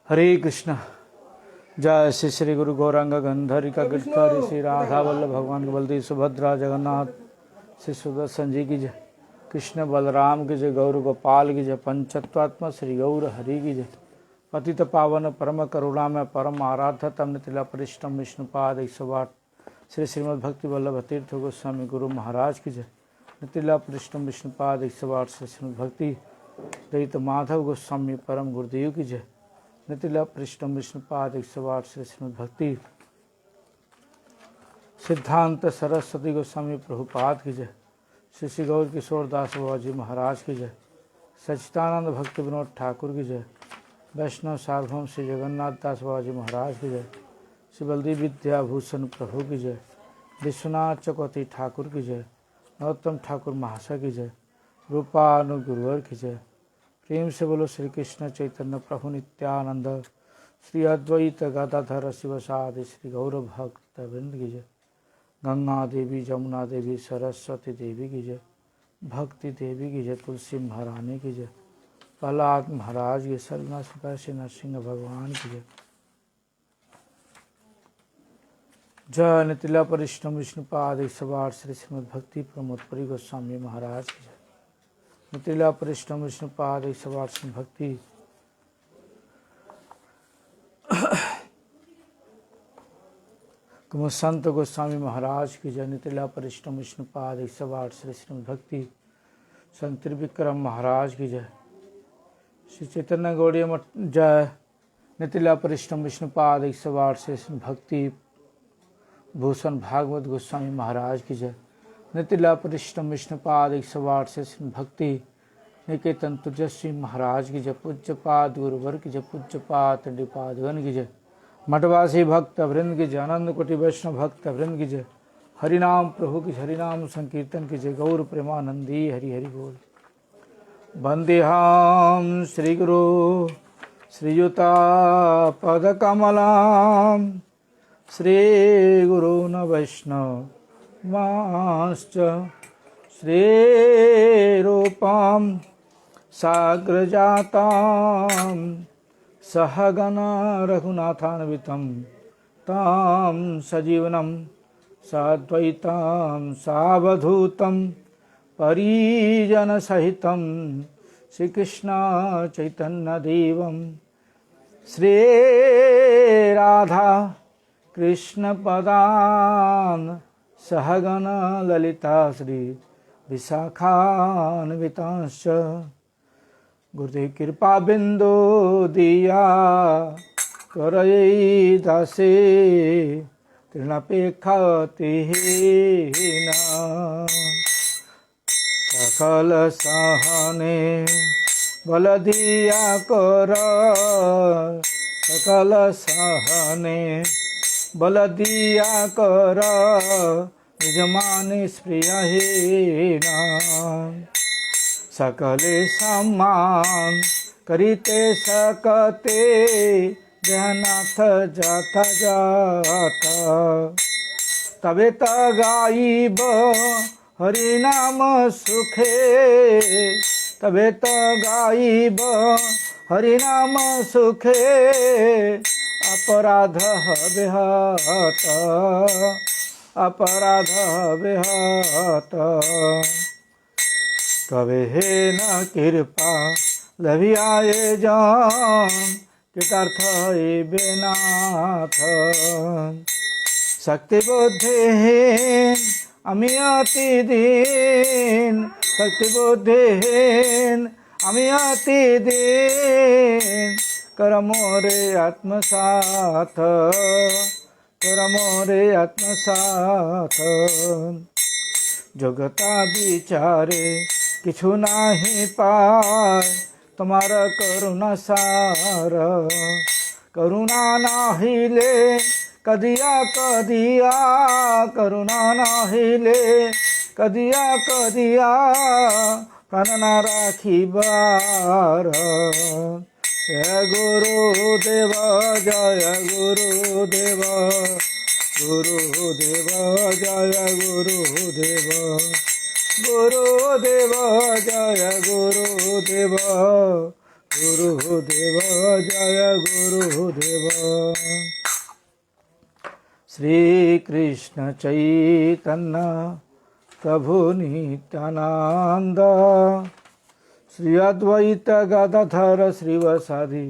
हरे कृष्णा। जय श्री श्री गुरु गौरांग गंधरी का गिरधारी श्री राधा वल्लभ भगवान बलदेव सुभद्रा जगन्नाथ श्री सुदर्शन जी की जय। कृष्ण बलराम की जय। गौर गोपाल की जय। पंचतत्वात्मा श्री गौर हरि की जय। पतित पावन परम करुणा में परम आराध्य तम नितिला परिष्टम विष्णुपाद 108 श्री श्रीमद भक्ति वल्लभ तीर्थ गोस्वामी गुरु महाराज की जय। नितिला परिष्टम विष्णुपाद 108 श्री श्रीमद भक्ति दैत माधव गोस्वामी परम गुरुदेव की जय। नितिला पृष्ठम विष्णुपाद 108 श्री श्रीमद भक्ति सिद्धांत सरस्वती गोस्वामी प्रभुपाद की जय। श्री श्री गौर किशोर दास बाबा जी महाराज की जय। सच्चिदानंद भक्ति विनोद ठाकुर की जय। वैष्णव सार्वभौम श्री जगन्नाथ दास बाबा जी महाराज की जय। श्री बलदेव विद्याभूषण प्रभु की जय। विश्वनाथ चक्रवर्ती ठाकुर की जय। नरोत्तम ठाकुर महाशय की जय। रूपानुगुरुवर की जय। प्रेम से बोलो श्री कृष्ण चैतन्य प्रभु नित्यानंद श्री अद्वैत गदाधर शिवसादि श्री गौर भक्त वृंद की जय। गंगा देवी जमुना देवी सरस्वती देवी की जय। भक्ति देवी की जय। तुलसी महारानी की जय। प्रहलाद महाराज की सरना से नरसिंह भगवान की जय। जय नितिला परिष्टम विष्णुपाद 108 श्री श्रीमद भक्ति प्रमोदपुरी गोस्वामी महाराज की जय। नितिला परिष्टम विष्णुपाद 108 श्री भक्ति कुमुद संत गोस्वामी महाराज की जय। नितिला परिष्टम विष्णुपाद 108 श्री श्रीमद भक्ति संत त्रिविक्रम महाराज की जय। श्री चैतन्य गौड़ीय मठ जय। नितिला परिष्टम विष्णुपाद 108 श्री श्रीमद भक्ति भूषण भागवत गोस्वामी महाराज की जय। नितिला परिष्टम विष्णुपाद 108 से भक्ति निकेतन तुजस्वी महाराज की जय। पूज्यपाद गुरुवर की जय। पूज्यपाद निपादगन की जय। मठवासी भक्त वृंद की जय। आनंद कोटि वैष्णव भक्त वृंद की जय। हरिनाम प्रभु की हरिनाम संकीर्तन की जय। गौर प्रेमानंदी हरि हरि बोल। वंदेहाम श्री गुरु श्रीयुता पद कमलाम श्री गुरु न वैष्णव माश्च श्रीरूपां साग्रजातां सहगना रघुनाथान्वितं तां सजीवनं साद्वैतां सावधूतं परिजनसहितं श्रीकृष्ण चैतन्यदेवं श्रीराधा कृष्णपदान् सहगण ललिता श्री विशाखान्वितांश्च गुरुदेव कृपा बिंदु दिया करये दासे तृणपेक्षातिहीन सकल सहने बल दिया कर सकल सहने बल दिया कर यजमानी स्प्रियहीना सकले सम्मान करिते सकते जगन्नाथ जाता जाता तबे गाइब हरिनाम सुखे तबे गाइब हरिनाम सुखे अपराध विहत अपराध विहत तबे हे न कृपा लभियाए जान कृतार्थ बेनाथ शक्ति बुद्धिहीन আমি অতি দীন শক্তি বুদ্ধিহীন আমি অতি দীন कर मोरे आत्मसाथ कर मोरे आत्मसाथ जगता विचारे किछु नाही पाय तुम्हारा करुणा सार करुणा नाही ले कदिया कदिया करुणा नाही ले कदिया कदिया प्राण ना राखी बार जय गुरुदेव जय गुरुदेव गुरुदेव जय गुरुदेव गुरुदेव जय गुरुदेव गुरुदेव जय गुरुदेव। श्री कृष्ण चैतन्य प्रभु नित्यानंद, श्री अद्वैत गदाधर श्रीवासादि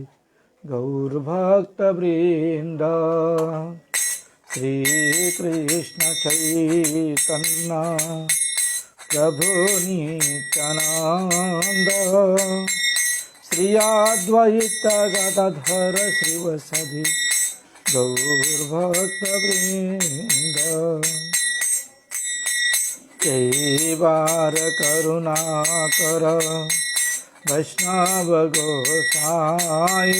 गौर भक्त वृंद। श्री कृष्ण चैतन्य प्रभु नित्यानंद, श्री अद्वैत गदाधर श्रीवासादि गौर भक्त वृंद। कई बार करुणा कर वैष्णव गोसाई,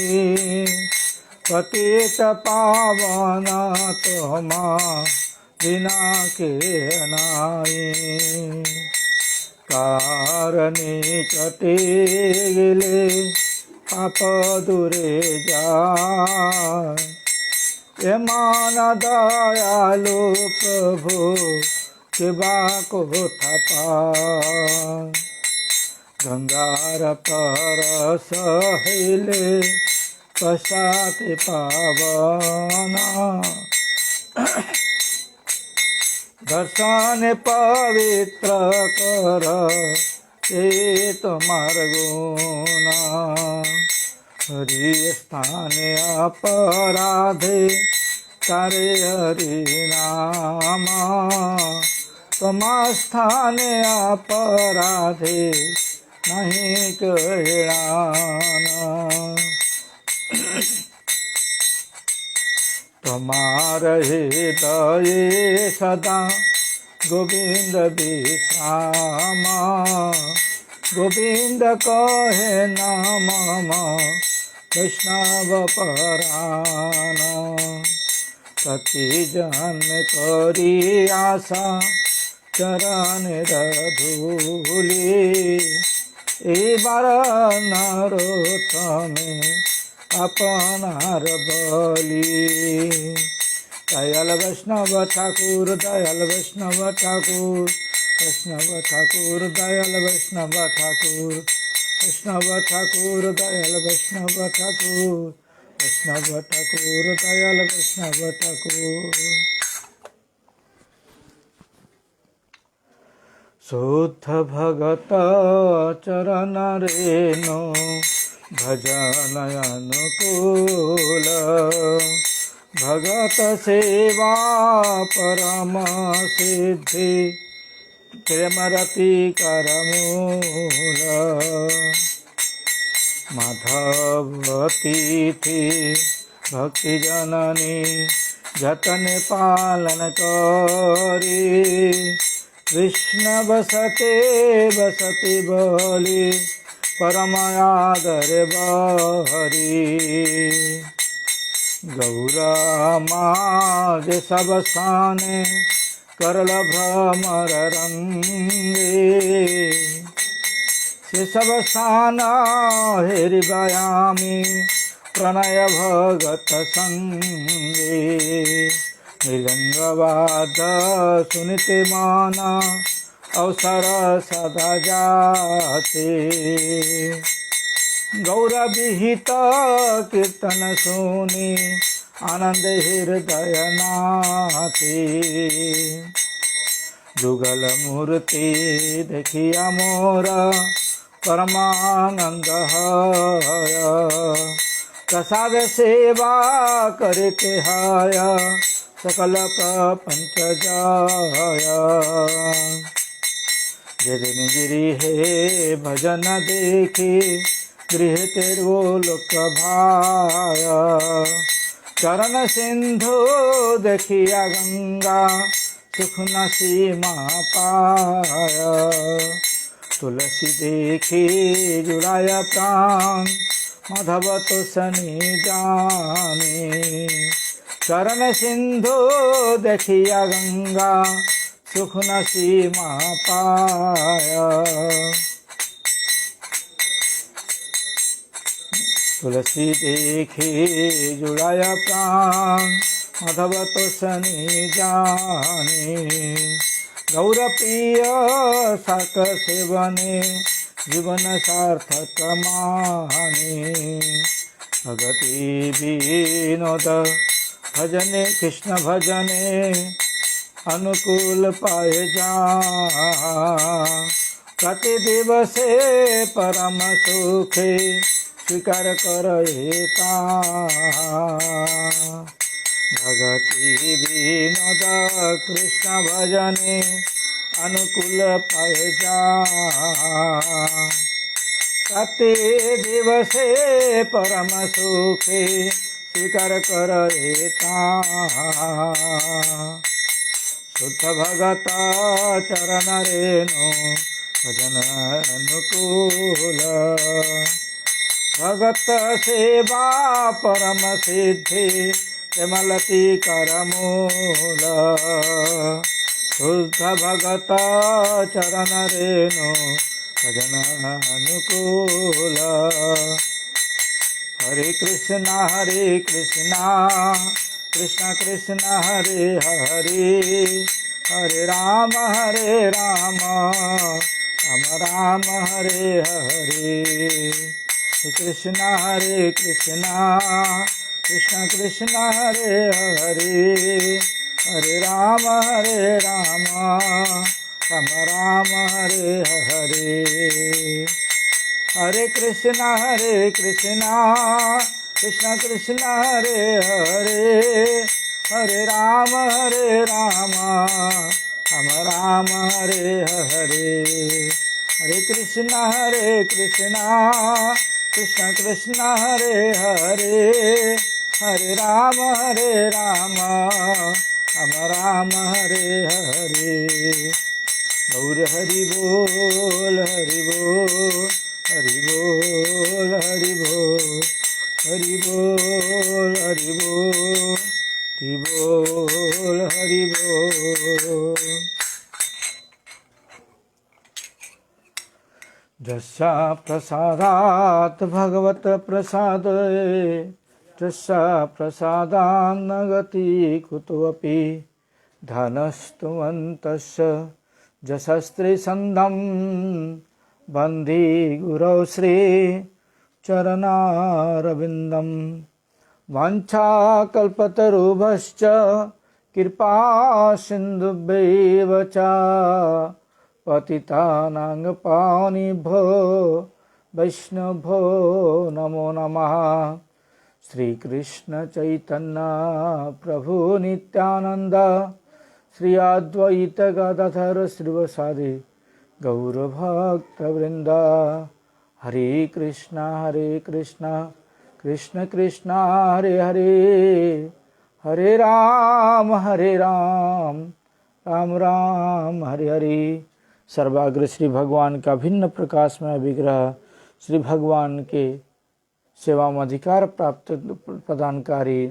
पतित पावन तुम बिना के नाई। कारणी कटे गेले पाप दूरे जाय, मान दयालु प्रभु कृपा को थापा। गंगार पर सहेले पश्चात पावना, दर्शन पवित्र कर चेत मार्गुना। हरि स्थाने अपराधे तारे हरि नामा, तमा स्थाने अपराधे नहीं कहलाना। तुम्हारे हृदय सदा गोविंद विश्रामा, गोविंद कहे नाम वैष्णव परान। प्रति जन्म करी आशा चरण धूली, ए बार नरोत्तमे अपनार बलि। दयाल वैष्णव ठाकुर, दयाल वैष्णव ठाकुर, वैष्णव ठाकुर दयाल वैष्णव ठाकुर, वैष्णव ठाकुर दयाल वैष्णव ठाकुर, वैष्णव ठाकुर दयाल वैष्णव ठाकुर। शुद्ध भगत चरण रेणु भजन अनुकूल, भगत सेवा परम सिद्धि प्रेमरति करमूल। माधवती थी भक्ति जननी जतन पालन करी, कृष्ण बसते बसते बोली परम आदर बहरी। गौरा माज सब साने करल भ्रमर रंगे, से सब साना हेरि बयामी प्रणय भगत संगे। मृदंगवाद सुनते माना अवसर सदा जाते, गौर विहित कीर्तन सुनी आनंद हृदय नाथे। जुगल मूर्ति देखिया मोर परमानंद है, प्रसाद सेवा करते हाय सकल प्रपंच जाय। जगन गिरी है भजन देखी गृह तेरो लोक भाय। चरण सिंधु देखिया गंगा सुख न सीमा पाय। तुलसी देखी जुड़ाया प्राण माधव तो सनी जाने। चरण सिंधु देखिया गंगा सुख न सीमा पाया। तुलसी देखी जुड़ाया प्राण माधव तो सनी जाने। गौर प्रिय साक सेवने जीवन सार्थक माने। भगति विनोद भजने कृष्ण भजने अनुकूल पाए जा। प्रति दिवसे परम सुखे स्वीकार कर हेता। भगति विनोद कृष्ण भजने अनुकूल पाए जा। प्रति दिवसे परम सुखे स्वीकार कर हेता। शुद्ध भगत चरण रेणु भजन अनुकूल। भगत सेवा परम सिद्धि प्रेमलती कर मूल। शुद्ध भगत चरण रेणु भजन अनुकूल। हरे कृष्णा कृष्ण कृष्ण हरे हरे हरे राम राम राम हरे हरे। हरे कृष्णा कृष्ण कृष्ण हरे हरे हरे राम राम राम हरे हरे। हरे कृष्णा कृष्ण कृष्ण हरे हरे हरे राम राम राम हरे हरे। हरे कृष्णा कृष्ण कृष्ण हरे हरे हरे राम राम राम हरे हरे। गौर हरि बोल हरि बोल हरि बोल हरि बोल हरि बोल हरि बोल हरि बोल हरि बोल। जस्या प्रसादात् भगवत प्रसादे तस्या प्रसादान्न गति कुतोऽपि। धनस्तुवन्तस्य जशस्त्रे सन्दं बन्धि गुरौ श्री चरणारविन्दं। वाञ्छाकल्पतरुभ्यश्च कृपा सिन्धुभ्यैव च पतितानां पावनेभ्यो वैष्णवो नमो नमः। श्री कृष्ण चैतन्य प्रभु नित्यानंद श्री अद्वैत गदाधर श्रीवासादि गौर भक्त वृंद। हरे कृष्णा कृष्ण कृष्ण हरे हरे हरे राम राम राम हरे हरे। सर्वाग्र श्री भगवान का भिन्न प्रकाश में विग्रह श्री भगवान के सेवा में अधिकार प्राप्त प्रदानकारी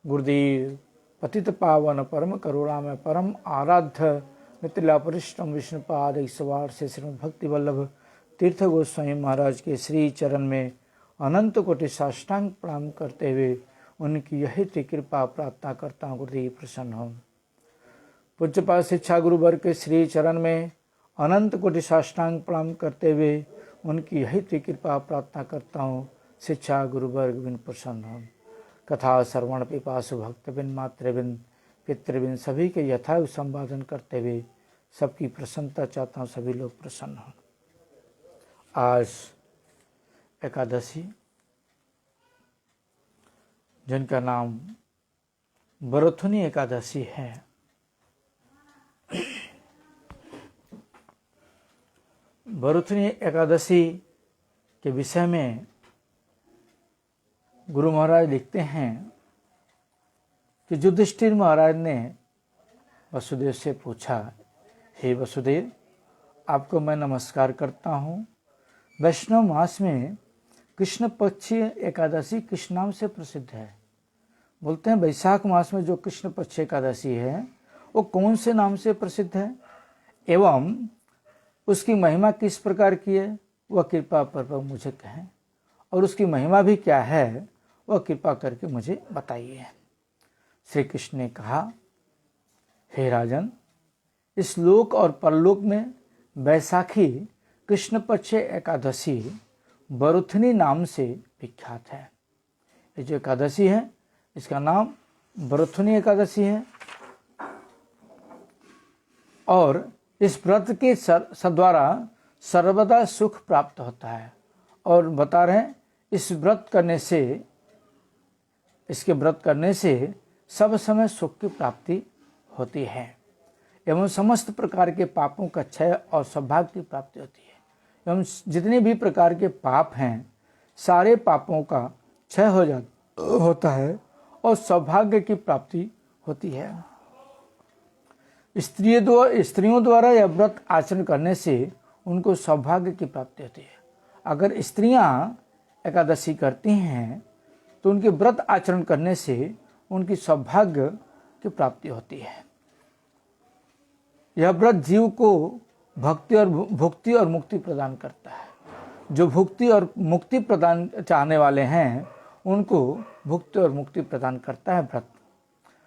गुरुदेव पतित पावन परम करुणा में परम आराध्य नितिला परिश्रम विष्णुपाद ईश्वर से श्रीमद् भक्ति वल्लभ तीर्थ गोस्वामी महाराज के श्री चरण में अनंत कोटि साष्टांग प्रणाम करते हुए उनकी यही कृपा प्रार्थना करता हूँ। गुरुदेव प्रसन्न हो। पूज्यपाद शिक्षा गुरु वर्ग के श्री चरण में अनंत कोटि साष्टांग प्रणाम करते हुए उनकी यही कृपा प्रार्थना करता हूँ। शिक्षा गुरु वर्ग बिन प्रसन्न हो। कथा श्रवण पिपासु भक्तबिन मातृबिन पितृबिन सभी के यथायुग संपादन करते हुए सबकी प्रसन्नता चाहता हूँ। सभी लोग प्रसन्न हों। आज एकादशी जिनका नाम बरोथुनी एकादशी है। बरोथुनी एकादशी के विषय में गुरु महाराज लिखते हैं कि युधिष्ठिर महाराज ने वसुदेव से पूछा, हे वसुदेव, आपको मैं नमस्कार करता हूँ। वैष्णव मास में कृष्ण पक्षी एकादशी किस नाम से प्रसिद्ध है? बोलते हैं वैशाख मास में जो कृष्ण पक्ष एकादशी है वो कौन से नाम से प्रसिद्ध है एवं उसकी महिमा किस प्रकार की है, वह कृपा पूर्वक मुझे कहें, और उसकी महिमा भी क्या है वह कृपा करके मुझे बताइए। श्री कृष्ण ने कहा, हे राजन, इस लोक और परलोक में बैसाखी कृष्ण पक्ष एकादशी बरुथनी नाम से विख्यात है। ये जो एकादशी है इसका नाम बरुथनी एकादशी है और इस व्रत के द्वारा सर्वदा सुख प्राप्त होता है। और बता रहे हैं इस व्रत करने से, इसके व्रत करने से सब समय सुख की प्राप्ति होती है एवं समस्त प्रकार के पापों का क्षय और सौभाग्य की प्राप्ति होती है। एवं जितने भी प्रकार के पाप हैं सारे पापों का क्षय होता है और सौभाग्य की प्राप्ति होती है। स्त्रियों द्वारा यह व्रत आचरण करने से उनको सौभाग्य की प्राप्ति होती है। अगर स्त्रियां एकादशी करती हैं तो उनके व्रत आचरण करने से उनकी सौभाग्य की प्राप्ति होती है। यह व्रत जीव को भुक्ति और मुक्ति प्रदान करता है। जो भुक्ति और मुक्ति प्रदान चाहने वाले हैं उनको भुक्ति और मुक्ति प्रदान करता है व्रत।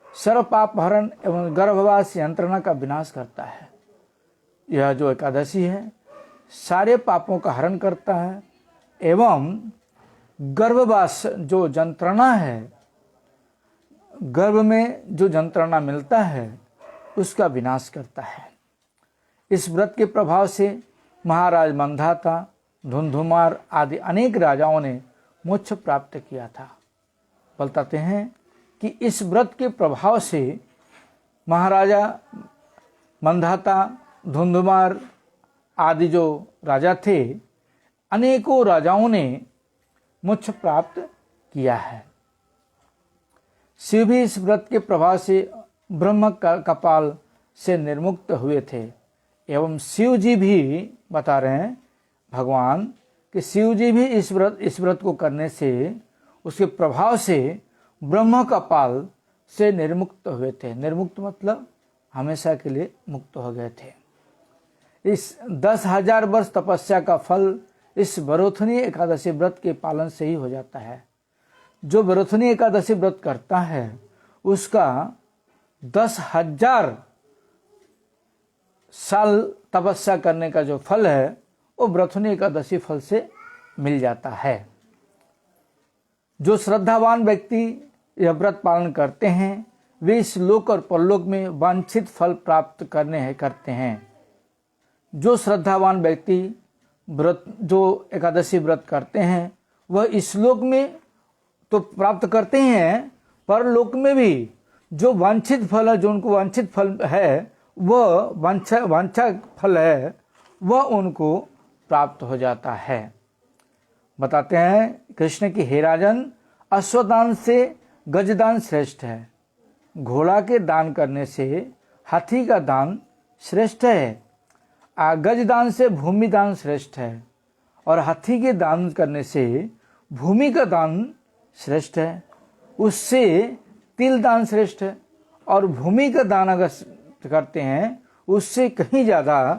सर्व पाप हरण एवं गर्भवास यंत्रणा का विनाश करता है। यह जो एकादशी है सारे पापों का हरण करता है एवं गर्भवास जो यंत्रणा है, गर्भ में जो यंत्रणा मिलता है उसका विनाश करता है। इस व्रत के प्रभाव से महाराज मंधाता, धुंधुमार आदि अनेक राजाओं ने मोक्ष प्राप्त किया था। बताते हैं कि इस व्रत के प्रभाव से महाराजा मंधाता, धुंधुमार आदि जो राजा थे, अनेकों राजाओं ने मोक्ष प्राप्त किया है। शिव भी इस व्रत के प्रभाव से ब्रह्म कपाल से निर्मुक्त हुए थे एवं शिव जी भी बता रहे हैं भगवान कि शिव जी भी इस व्रत को करने से, उसके प्रभाव से ब्रह्म कपाल से निर्मुक्त हुए थे। निर्मुक्त मतलब हमेशा के लिए मुक्त हो गए थे। इस 10,000 वर्ष तपस्या का फल इस बरुथनी एकादशी व्रत के पालन से ही हो जाता है। जो बरुथनी एकादशी व्रत करता है उसका 10,000 साल तपस्या करने का जो फल है वो बरुथनी एकादशी फल से मिल जाता है। जो श्रद्धावान व्यक्ति यह व्रत पालन करते हैं वे इस लोक और परलोक में वांछित फल प्राप्त करते हैं। जो श्रद्धावान व्यक्ति जो एकादशी व्रत करते हैं वह इस लोक में तो प्राप्त करते हैं, परलोक में भी जो वांछित फल है, जो उनको वांछित फल है, वह वांछा फल है, वह उनको प्राप्त हो जाता है। बताते हैं कृष्ण की हे राजन, अश्वदान से गजदान श्रेष्ठ है। घोड़ा के दान करने से हाथी का दान श्रेष्ठ है। गजदान से भूमि दान श्रेष्ठ है और हाथी के दान करने से भूमि का दान श्रेष्ठ है। उससे तिल दान श्रेष्ठ है और भूमि का दान अगर करते हैं उससे कहीं ज़्यादा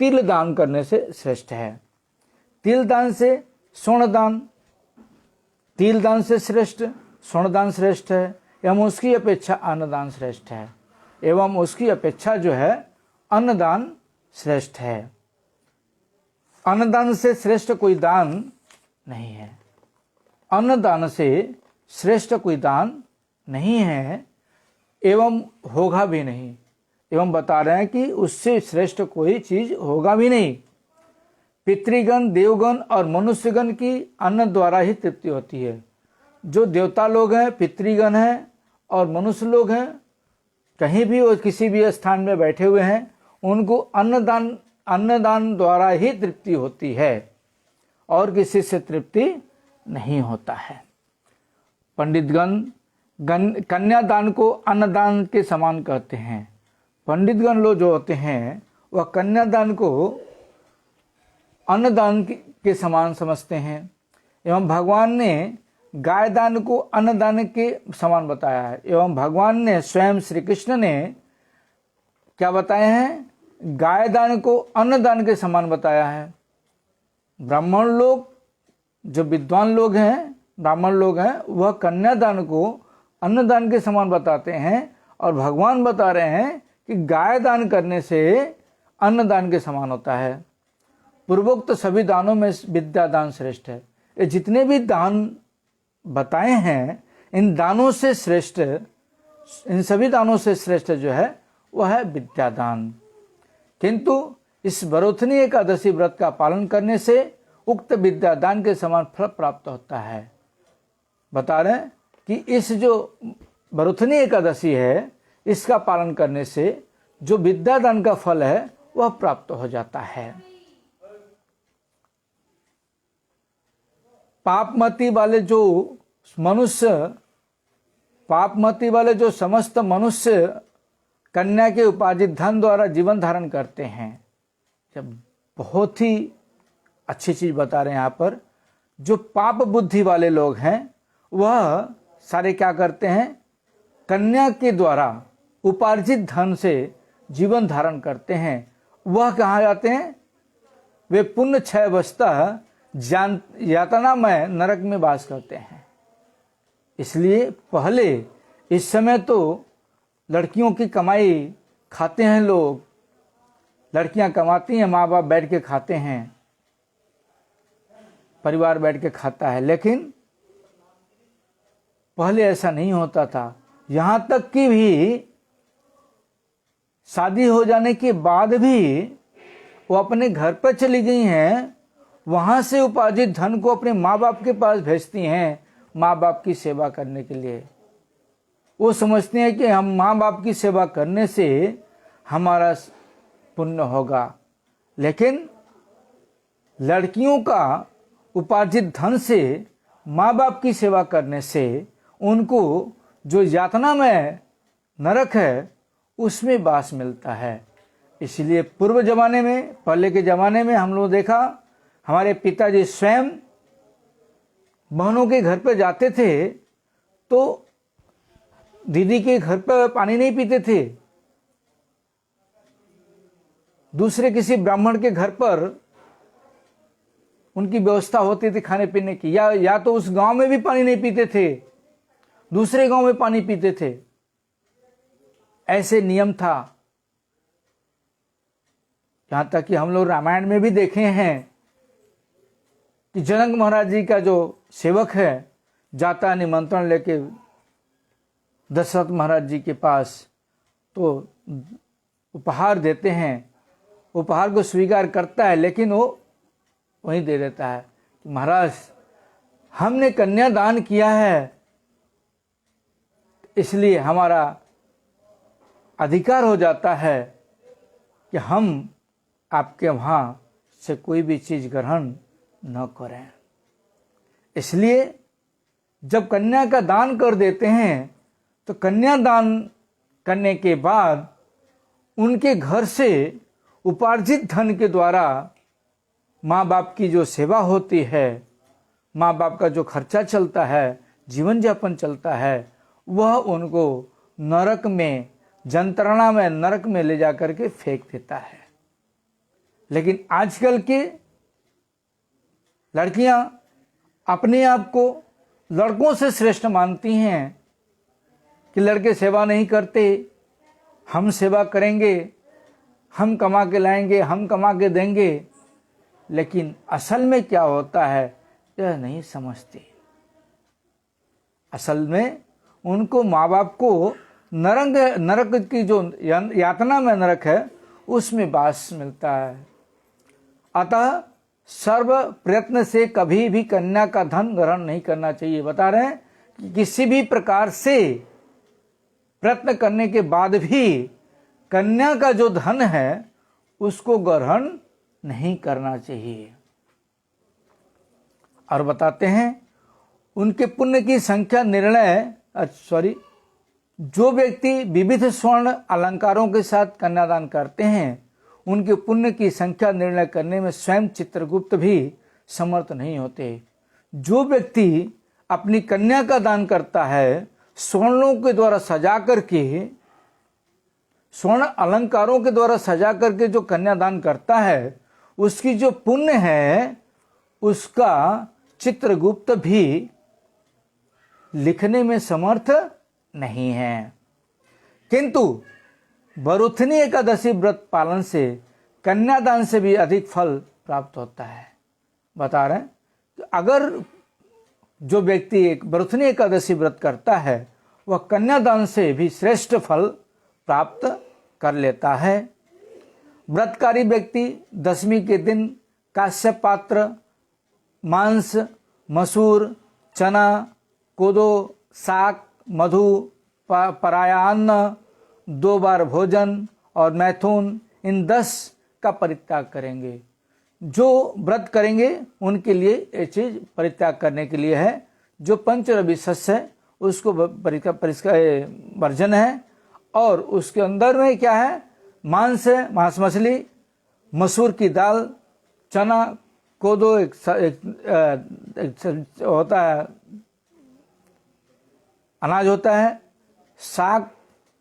तिल दान करने से श्रेष्ठ है। तिल दान से स्वर्ण दान, तिल दान से श्रेष्ठ स्वर्ण दान श्रेष्ठ है एवं उसकी अपेक्षा अन्नदान श्रेष्ठ है। एवं उसकी अपेक्षा जो है अन्नदान श्रेष्ठ है। अन्नदान से श्रेष्ठ कोई दान नहीं है। अन्नदान से श्रेष्ठ कोई दान नहीं है एवं होगा भी नहीं। एवं बता रहे हैं कि उससे श्रेष्ठ कोई चीज होगा भी नहीं। पितृगण, देवगण और मनुष्यगण की अन्न द्वारा ही तृप्ति होती है। जो देवता लोग हैं, पितृगण हैं और मनुष्य लोग हैं, कहीं भी और किसी भी स्थान में बैठे हुए हैं, उनको अन्नदान द्वारा ही तृप्ति होती है और किसी से तृप्ति नहीं होता है। पंडितगण कन्यादान को अन्नदान के समान कहते हैं। पंडितगण लोग जो होते हैं वह कन्यादान को अन्नदान के समान समझते हैं। एवं भगवान ने गाय दान को अन्नदान के समान बताया है। एवं भगवान ने स्वयं श्री कृष्ण ने क्या बताए हैं? गाय दान को अन्नदान के समान बताया है। ब्राह्मण लोग, जो विद्वान लोग हैं, ब्राह्मण लोग हैं, वह कन्यादान को अन्नदान के समान बताते हैं और भगवान बता रहे हैं कि गाय दान करने से अन्नदान के समान होता है। पूर्वोक्त सभी दानों में विद्या दान श्रेष्ठ है। ये जितने भी दान बताए हैं, इन दानों से श्रेष्ठ, इन सभी दानों से श्रेष्ठ जो है वह है विद्यादान। किंतु इस वरोथनी एकादशी व्रत का पालन करने से उक्त विद्यादान के समान फल प्राप्त होता है। बता रहे हैं कि इस जो वरोथनी एकादशी है, इसका पालन करने से जो विद्यादान का फल है वह प्राप्त हो जाता है। पापमति वाले जो मनुष्य, पापमति वाले जो समस्त मनुष्य कन्या के उपार्जित धन द्वारा जीवन धारण करते हैं, जब बहुत ही अच्छी चीज बता रहे हैं यहाँ पर, जो पाप बुद्धि वाले लोग हैं वह सारे क्या करते हैं, कन्या के द्वारा उपार्जित धन से जीवन धारण करते हैं। वह कहाँ जाते हैं, वे पुण्य क्षय अवस्था यातनामय नरक में वास करते हैं। इसलिए पहले इस समय तो लड़कियों की कमाई खाते हैं लोग, लड़कियां कमाती हैं, माँ बाप बैठ के खाते हैं, परिवार बैठ के खाता है। लेकिन पहले ऐसा नहीं होता था। यहां तक कि भी शादी हो जाने के बाद भी वो अपने घर पर चली गई हैं, वहां से उपार्जित धन को अपने माँ बाप के पास भेजती हैं, माँ बाप की सेवा करने के लिए। वो समझते हैं कि हम माँ बाप की सेवा करने से हमारा पुण्य होगा। लेकिन लड़कियों का उपार्जित धन से माँ बाप की सेवा करने से उनको जो यातना में नरक है उसमें वास मिलता है। इसलिए पूर्व जमाने में, पहले के जमाने में हम लोग देखा, हमारे पिताजी स्वयं बहनों के घर पर जाते थे तो दीदी के घर पर पानी नहीं पीते थे, दूसरे किसी ब्राह्मण के घर पर उनकी व्यवस्था होती थी खाने पीने की, या तो उस गांव में भी पानी नहीं पीते थे, दूसरे गांव में पानी पीते थे। ऐसे नियम था। यहां तक कि हम लोग रामायण में भी देखे हैं कि जनक महाराज जी का जो सेवक है जाता निमंत्रण लेके दशरथ महाराज जी के पास, तो उपहार देते हैं, उपहार को स्वीकार करता है, लेकिन वो वहीं दे देता है कि महाराज हमने कन्यादान किया है, इसलिए हमारा अधिकार हो जाता है कि हम आपके वहाँ से कोई भी चीज़ ग्रहण न करें। इसलिए जब कन्या का दान कर देते हैं तो कन्यादान करने के बाद उनके घर से उपार्जित धन के द्वारा माँ बाप की जो सेवा होती है, माँ बाप का जो खर्चा चलता है, जीवन यापन चलता है, वह उनको नरक में, जंत्रणा में, नरक में ले जा करके फेंक देता है। लेकिन आजकल के लड़कियां अपने आप को लड़कों से श्रेष्ठ मानती हैं कि लड़के सेवा नहीं करते, हम सेवा करेंगे, हम कमा के लाएंगे, हम कमा के देंगे। लेकिन असल में क्या होता है यह नहीं समझते। असल में उनको माँ बाप को नरक की जो यातना में नरक है उसमें वास मिलता है। अतः सर्व प्रयत्न से कभी भी कन्या का धन ग्रहण नहीं करना चाहिए। बता रहे हैं कि किसी भी प्रकार से प्रयत्न करने के बाद भी कन्या का जो धन है उसको ग्रहण नहीं करना चाहिए। और बताते हैं उनके पुण्य की संख्या जो व्यक्ति विविध स्वर्ण अलंकारों के साथ कन्यादान करते हैं उनके पुण्य की संख्या निर्णय करने में स्वयं चित्रगुप्त भी समर्थ नहीं होते। जो व्यक्ति अपनी कन्या का दान करता है स्वर्णों के द्वारा सजा करके, स्वर्ण अलंकारों के द्वारा सजा करके जो कन्यादान करता है उसकी जो पुण्य है उसका चित्रगुप्त भी लिखने में समर्थ नहीं है। किंतु वरुथनी एकादशी व्रत पालन से कन्यादान से भी अधिक फल प्राप्त होता है। बता रहे हैं कि अगर जो व्यक्ति एक बरुथनी एकादशी व्रत करता है वह कन्यादान से भी श्रेष्ठ फल प्राप्त कर लेता है। व्रतकारी व्यक्ति दशमी के दिन काश्य पात्र, मांस, मसूर, चना, कोदो, साग, मधु, परायान्न, 2 बार भोजन और मैथुन, इन 10 का परित्याग करेंगे। जो व्रत करेंगे उनके लिए ये चीज परित्याग करने के लिए है। जो पंचरवि शस्य है उसको वर्जन है, और उसके अंदर में क्या है, मांस है, मांस मछली, मसूर की दाल, चना, कोदो एक होता है, अनाज होता है, साग,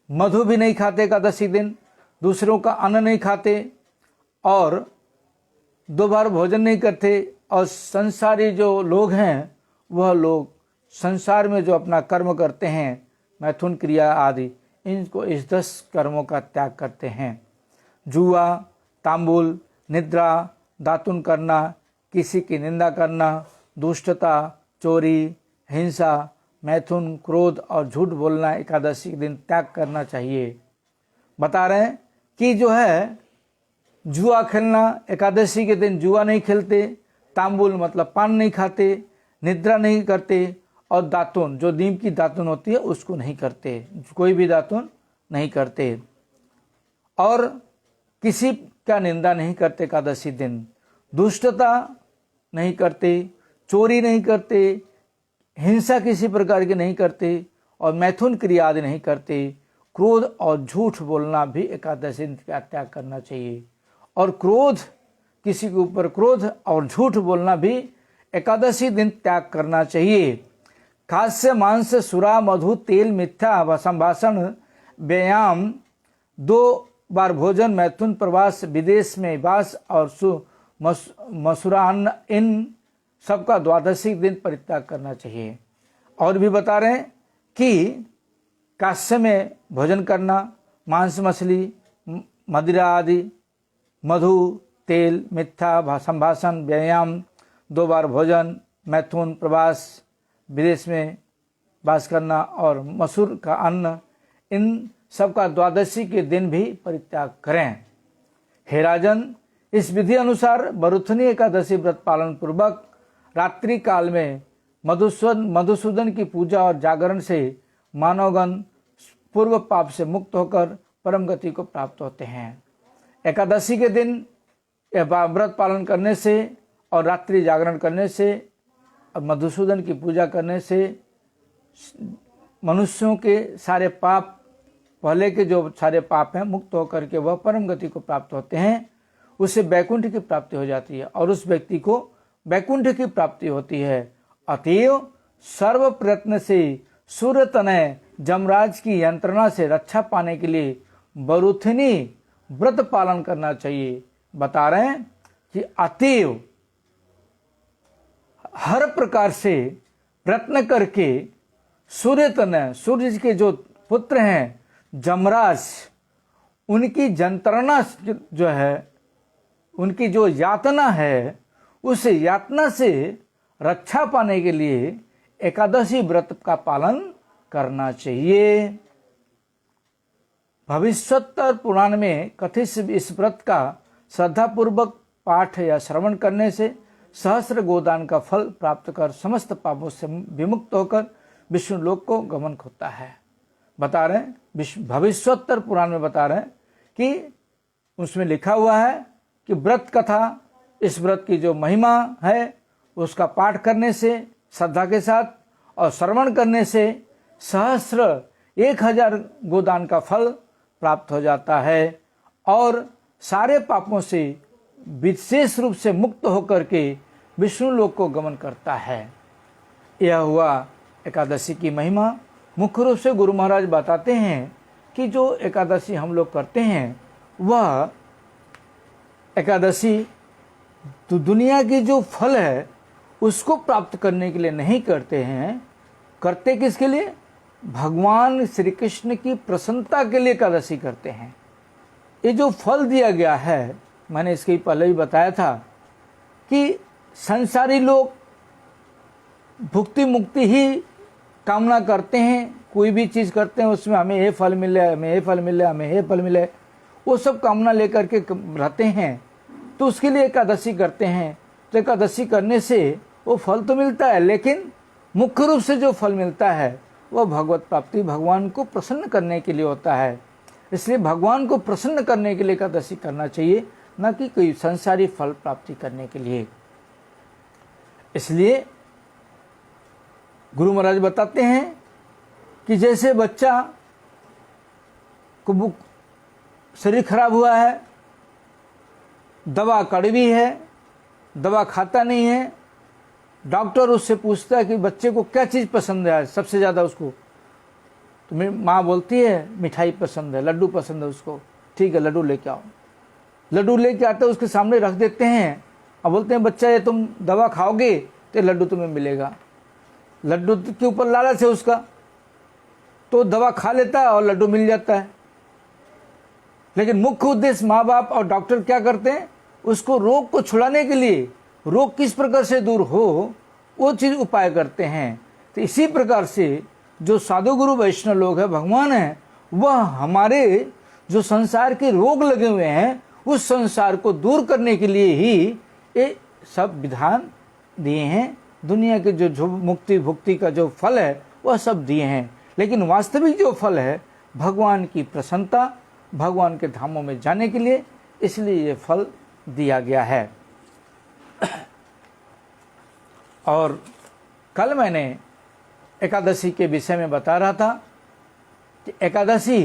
मधु भी नहीं खाते एकादशी दिन, दूसरों का अन्न नहीं खाते और 2 बार भोजन नहीं करते। और संसारी जो लोग हैं वह लोग संसार में जो अपना कर्म करते हैं, मैथुन क्रिया आदि, इनको इस 10 कर्मों का त्याग करते हैं। जुआ, तांबुल, निद्रा, दातुन करना, किसी की निंदा करना, दुष्टता, चोरी, हिंसा, मैथुन, क्रोध और झूठ बोलना एकादशी के दिन त्याग करना चाहिए। बता रहे हैं कि जो है जुआ खेलना, एकादशी के दिन जुआ नहीं खेलते, तांबुल मतलब पान नहीं खाते, निद्रा नहीं करते, और दातुन जो नीम की दातुन होती है उसको नहीं करते, कोई भी दातुन नहीं करते, और किसी का निंदा नहीं करते एकादशी दिन, दुष्टता नहीं करते, चोरी नहीं करते, हिंसा किसी प्रकार की नहीं करते, और मैथुन क्रिया आदि नहीं करते। क्रोध और झूठ बोलना भी एकादशी दिन का त्याग करना चाहिए। और क्रोध, किसी के ऊपर क्रोध और झूठ बोलना भी एकादशी दिन त्याग करना चाहिए। खाद्य, मांस, सुरा, मधु, तेल, मिथ्या संभाषण, व्यायाम, 2 बार भोजन, मैथुन, प्रवास, विदेश में वास और मसूरान्न, इन सबका द्वादशी दिन परित्याग करना चाहिए। और भी बता रहे हैं कि काश्य में भोजन करना, मांस, मछली, मदिरा आदि, मधु, तेल, मिथ्या संभाषण, व्यायाम, 2 बार भोजन, मैथुन, प्रवास, विदेश में वास करना और मसूर का अन्न, इन सबका द्वादशी के दिन भी परित्याग करें। हे राजन, इस विधि अनुसार बरुथनी एकादशी व्रत पालन पूर्वक रात्रि काल में मधुसूदन की पूजा और जागरण से मानवगण पूर्व पाप से मुक्त होकर परम गति को प्राप्त होते हैं। एकादशी के दिन व्रत पालन करने से और रात्रि जागरण करने से और मधुसूदन की पूजा करने से मनुष्यों के सारे पाप, पहले के जो सारे पाप हैं, मुक्त होकर के वह परम गति को प्राप्त होते हैं। उससे वैकुंठ की प्राप्ति हो जाती है और उस व्यक्ति को वैकुंठ की प्राप्ति होती है। अतएव सर्व प्रयत्न से सूर्य तनय जमराज की यंत्रणा से रक्षा पाने के लिए बरुथनी व्रत पालन करना चाहिए। बता रहे हैं कि अतएव हर प्रकार से प्रयत्न करके सूर्य तनय, सूर्य के जो पुत्र हैं जमराज, उनकी यंत्रणा जो है, उनकी जो यातना है, उस यातना से रक्षा पाने के लिए एकादशी व्रत का पालन करना चाहिए। भविष्योत्तर पुराण में कथित इस व्रत का श्रद्धापूर्वक पाठ या श्रवण करने से सहस्र गोदान का फल प्राप्त कर समस्त पापों से विमुक्त होकर विष्णु लोक को गमन होता है। बता रहे हैं, भविष्योत्तर पुराण में बता रहे हैं कि उसमें लिखा हुआ है कि व्रत कथा, इस व्रत की जो महिमा है उसका पाठ करने से श्रद्धा के साथ और श्रवण करने से सहस्र 1000 गोदान का फल प्राप्त हो जाता है और सारे पापों से विशेष रूप से मुक्त होकर के विष्णु लोक को गमन करता है। यह हुआ एकादशी की महिमा। मुख्य रूप से गुरु महाराज बताते हैं कि जो एकादशी हम लोग करते हैं वह एकादशी तो दुनिया की जो फल है उसको प्राप्त करने के लिए नहीं करते हैं। करते किसके लिए? भगवान श्री कृष्ण की प्रसन्नता के लिए एकादशी करते हैं। ये जो फल दिया गया है, मैंने इसके पहले भी बताया था कि संसारी लोग भुक्ति मुक्ति ही कामना करते हैं, कोई भी चीज़ करते हैं उसमें हमें ये फल मिले, हमें ये फल मिले, हमें ये फल मिले, वो सब कामना लेकर के रहते हैं। तो उसके लिए एकादशी करते हैं। तो एकादशी करने से वो फल तो मिलता है, लेकिन मुख्य रूप से जो फल मिलता है वह भगवत प्राप्ति, भगवान को प्रसन्न करने के लिए होता है। इसलिए भगवान को प्रसन्न करने के लिए एकादशी करना चाहिए, न कि कोई संसारी फल प्राप्ति करने के लिए। इसलिए गुरु महाराज बताते हैं कि जैसे बच्चा को शरीर खराब हुआ है, दवा कड़वी है, दवा खाता नहीं है, डॉक्टर उससे पूछता है कि बच्चे को क्या चीज़ पसंद है सबसे ज़्यादा उसको, तो मेरी माँ बोलती है मिठाई पसंद है, लड्डू पसंद है उसको। ठीक है, लड्डू लेके आओ। लड्डू लेके आते उसके सामने रख देते हैं और बोलते हैं बच्चा ये तुम दवा खाओगे तो लड्डू तुम्हें मिलेगा। लड्डू के ऊपर लालच है उसका, तो दवा खा लेता है और लड्डू मिल जाता है। लेकिन मुख्य उद्देश्य माँ बाप और डॉक्टर क्या करते हैं, उसको रोग को छुड़ाने के लिए, रोग किस प्रकार से दूर हो वो चीज़ उपाय करते हैं। तो इसी प्रकार से जो साधु गुरु वैष्णव लोग हैं, भगवान हैं, वह हमारे जो संसार के रोग लगे हुए हैं उस संसार को दूर करने के लिए ही ये सब विधान दिए हैं। दुनिया के जो मुक्ति भुक्ति का जो फल है वह सब दिए हैं, लेकिन वास्तविक जो फल है भगवान की प्रसन्नता, भगवान के धामों में जाने के लिए, इसलिए ये फल दिया गया है। और कल मैंने एकादशी के विषय में बता रहा था कि एकादशी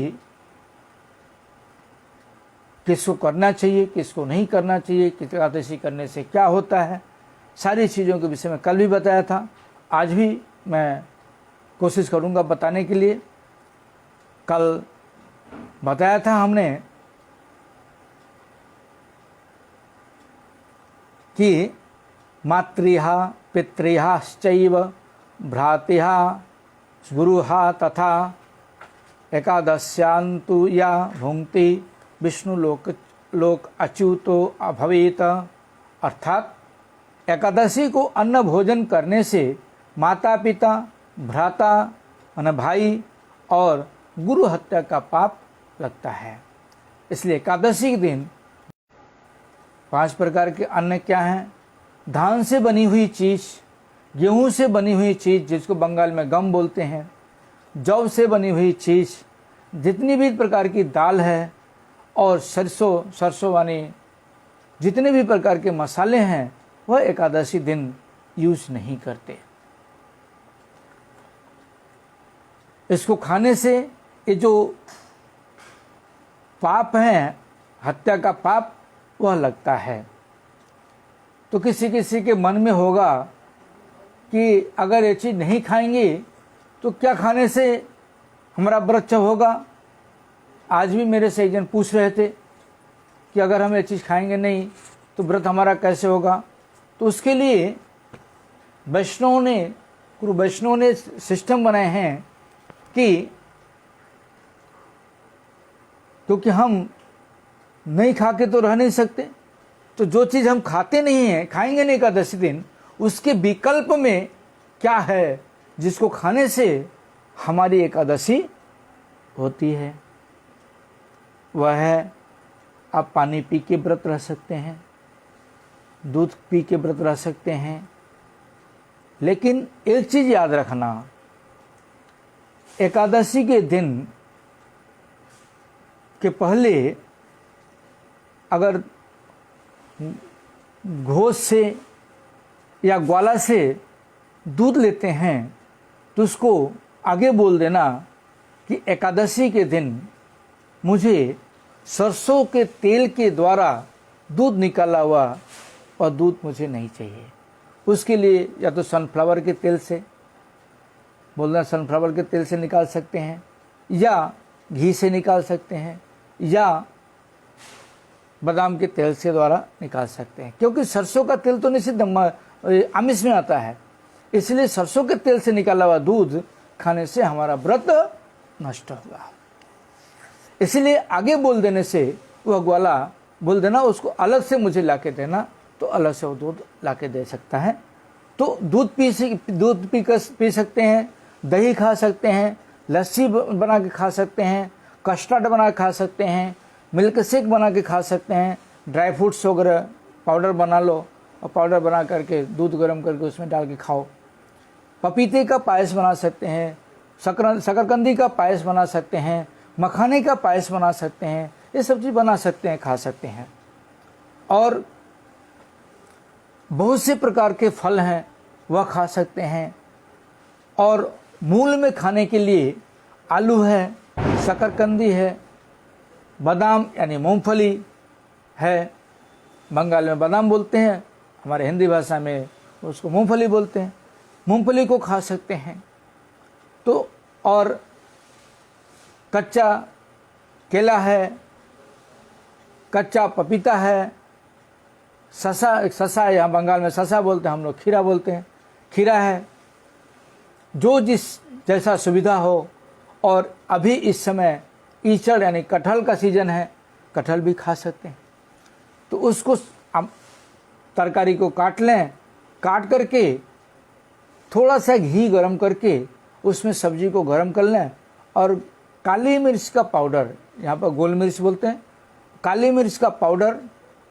किसको करना चाहिए, किसको नहीं करना चाहिए, किस एकादशी करने से क्या होता है, सारी चीज़ों के विषय में कल भी बताया था। आज भी मैं कोशिश करूंगा बताने के लिए। कल बताया था हमने कि मातृहा पितृहाश्चैव भ्रातृहा गुरुहा तथा एकादश्यान्तु या भुंक्ति विष्णु लोक अच्युतो अभवेत। अर्थात एकादशी को अन्न भोजन करने से माता पिता, भ्राता माने भाई और गुरु हत्या का पाप लगता है। इसलिए एकादशी के दिन 5 प्रकार के अन्न क्या हैं? धान से बनी हुई चीज़, गेहूं से बनी हुई चीज़ जिसको बंगाल में गम बोलते हैं, जौ से बनी हुई चीज़, जितनी भी प्रकार की दाल है, और सरसों वाली जितने भी प्रकार के मसाले हैं वह एकादशी दिन यूज नहीं करते। इसको खाने से ये जो पाप है, हत्या का पाप, वह लगता है। तो किसी किसी के मन में होगा कि अगर ये चीज़ नहीं खाएंगे तो क्या खाने से हमारा व्रत होगा। आज भी मेरे से एक जन पूछ रहे थे कि अगर हम ये चीज़ खाएंगे नहीं तो व्रत हमारा कैसे होगा। तो उसके लिए गुरु वैष्णव ने सिस्टम बनाए हैं कि क्योंकि हम नहीं खा के तो रह नहीं सकते, तो जो चीज़ हम खाते नहीं हैं, खाएंगे नहीं एकादशी दिन, उसके विकल्प में क्या है जिसको खाने से हमारी एकादशी होती है। वह है, आप पानी पी के व्रत रह सकते हैं, दूध पी के व्रत रह सकते हैं, लेकिन एक चीज़ याद रखना, एकादशी के दिन के पहले अगर घोष से या ग्वाला से दूध लेते हैं तो उसको आगे बोल देना कि एकादशी के दिन मुझे सरसों के तेल के द्वारा दूध निकाला हुआ और दूध मुझे नहीं चाहिए। उसके लिए या तो सनफ्लावर के तेल से बोलना, सनफ्लावर के तेल से निकाल सकते हैं, या घी से निकाल सकते हैं, या बादाम के तेल से द्वारा निकाल सकते हैं। क्योंकि सरसों का तेल तो निषिद्ध आमिष में आता है, इसलिए सरसों के तेल से निकाला हुआ दूध खाने से हमारा व्रत नष्ट होगा। इसलिए आगे बोल देने से, वह ग्वाला बोल देना उसको अलग से मुझे ला के देना, तो तो अलग से वो दूध ला के दे सकता है। तो दूध पी सकते हैं, दही खा सकते हैं, लस्सी बना के खा सकते हैं, कस्टर्ड बना के खा सकते हैं, मिल्क शेक बना के खा सकते हैं, ड्राई फ्रूट्स वगैरह पाउडर बना लो और पाउडर बना करके दूध गर्म करके उसमें डाल के खाओ। पपीते का पायस बना सकते हैं, शकरकंदी का पायस बना सकते हैं, मखाने का पायस बना सकते हैं, ये सब चीज़ बना सकते हैं, खा सकते हैं। और बहुत से प्रकार के फल हैं वह खा सकते हैं। और मूल में खाने के लिए आलू है, शकरकंदी है, बादाम यानी मूंगफली है, बंगाल में बादाम बोलते हैं, हमारे हिंदी भाषा में उसको मूंगफली बोलते हैं, मूंगफली को खा सकते हैं। तो और कच्चा केला है, कच्चा पपीता है, ससा यहाँ बंगाल में ससा बोलते हैं, हम लोग खीरा बोलते हैं, खीरा है। जो जिस जैसा सुविधा हो। और अभी इस समय ईचड़ यानी कटहल का सीजन है, कटहल भी खा सकते हैं। तो उसको तरकारी को काट लें, काट करके थोड़ा सा घी गरम करके उसमें सब्जी को गरम कर लें और काली मिर्च का पाउडर, यहाँ पर गोल मिर्च बोलते हैं, काली मिर्च का पाउडर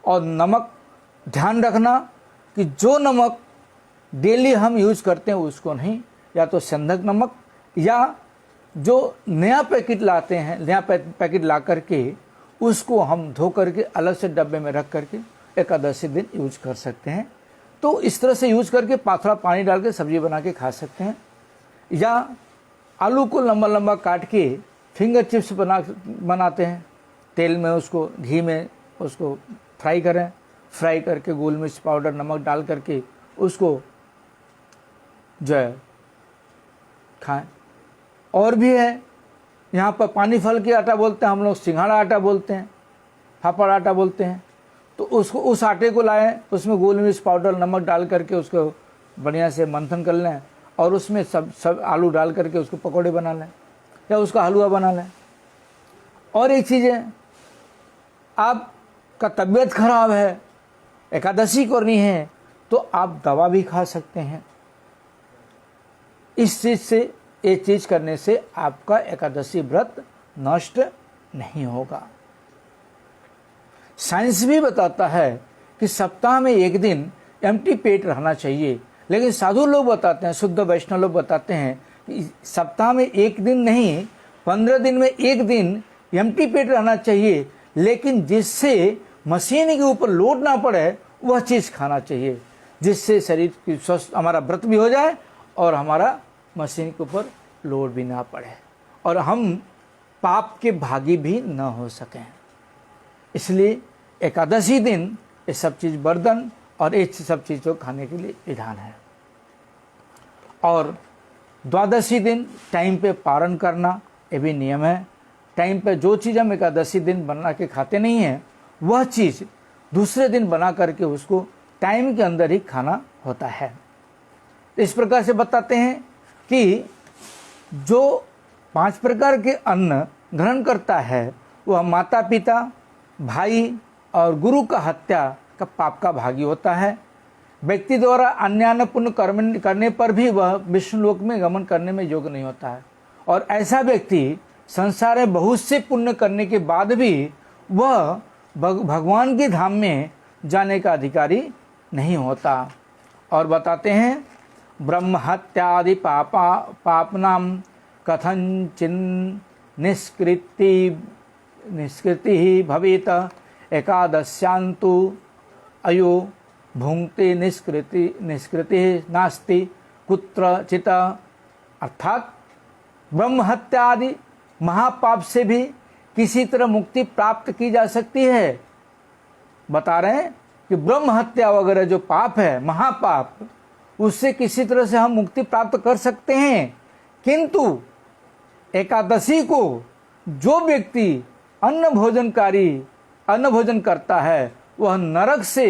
और नमक, ध्यान रखना कि जो नमक डेली हम यूज करते हैं उसको नहीं, या तो संदक नमक या जो नया पैकेट लाते हैं, नया पैकेट ला करके उसको हम धो करके अलग से डब्बे में रख करके एकादशी दिन यूज कर सकते हैं। तो इस तरह से यूज करके थोड़ा पानी डाल के सब्जी बना के खा सकते हैं। या आलू को लंबा लंबा काट के फिंगर चिप्स बनाते हैं, तेल में उसको घी में उसको फ्राई करें, फ्राई करके गोल मिर्च पाउडर नमक डाल करके उसको जो है खाएं। और भी है, यहाँ पर पानी फल के आटा बोलते हैं हम लोग, सिंघाड़ा आटा बोलते हैं, फाफड़ आटा बोलते हैं। तो उसको उस आटे को लाएं, उसमें गोल मिर्च पाउडर नमक डाल करके उसको बढ़िया से मंथन कर लें और उसमें सब आलू डाल करके उसको पकौड़े बना लें या उसका हलवा बना लें। और एक चीज़ है, आपका तबीयत खराब है, एकादशी करनी है, तो आप दवा भी खा सकते हैं। इस चीज़ से, ये चीज़ करने से आपका एकादशी व्रत नष्ट नहीं होगा। साइंस भी बताता है कि सप्ताह में एक दिन एम्प्टी पेट रहना चाहिए, लेकिन साधु लोग बताते हैं, शुद्ध वैष्णव लोग बताते हैं कि सप्ताह में एक दिन नहीं, 15 दिन में एक दिन एम्प्टी पेट रहना चाहिए, लेकिन जिससे मशीन के ऊपर लोड ना पड़े वह चीज़ खाना चाहिए, जिससे शरीर की स्वस्थ, हमारा व्रत भी हो जाए और हमारा मशीन के ऊपर लोड भी ना पड़े और हम पाप के भागी भी न हो सकें। इसलिए एकादशी दिन ये सब चीज़ वर्धन और ये सब चीज़ों खाने के लिए विधान है। और द्वादशी दिन टाइम पे पारण करना, ये भी नियम है। टाइम पे जो चीज़ हम एकादशी दिन बना के खाते नहीं हैं, वह चीज़ दूसरे दिन बना करके उसको टाइम के अंदर ही खाना होता है। इस प्रकार से बताते हैं कि जो 5 प्रकार के अन्न ग्रहण करता है वह माता पिता, भाई और गुरु का हत्या का पाप का भागी होता है। व्यक्ति द्वारा अन्य पुण्य कर्म करने पर भी वह विष्णु लोक में गमन करने में योग्य नहीं होता है, और ऐसा व्यक्ति संसार में बहुत से पुण्य करने के बाद भी वह भगवान के धाम में जाने का अधिकारी नहीं होता। और बताते हैं, ब्रह्म हत्यादि पापनाम कथंचिन निष्कृति ही भवेत एकादश्यांतु अयो भुंक्ति निष्कृति नास्ति कुत्रचित। अर्थात ब्रह्म हत्या आदि महापाप से भी किसी तरह मुक्ति प्राप्त की जा सकती है। बता रहे हैं कि ब्रह्म हत्या वगैरह जो पाप है, महापाप, उससे किसी तरह से हम मुक्ति प्राप्त कर सकते हैं, किंतु एकादशी को जो व्यक्ति अन्न भोजन करता है वह नरक से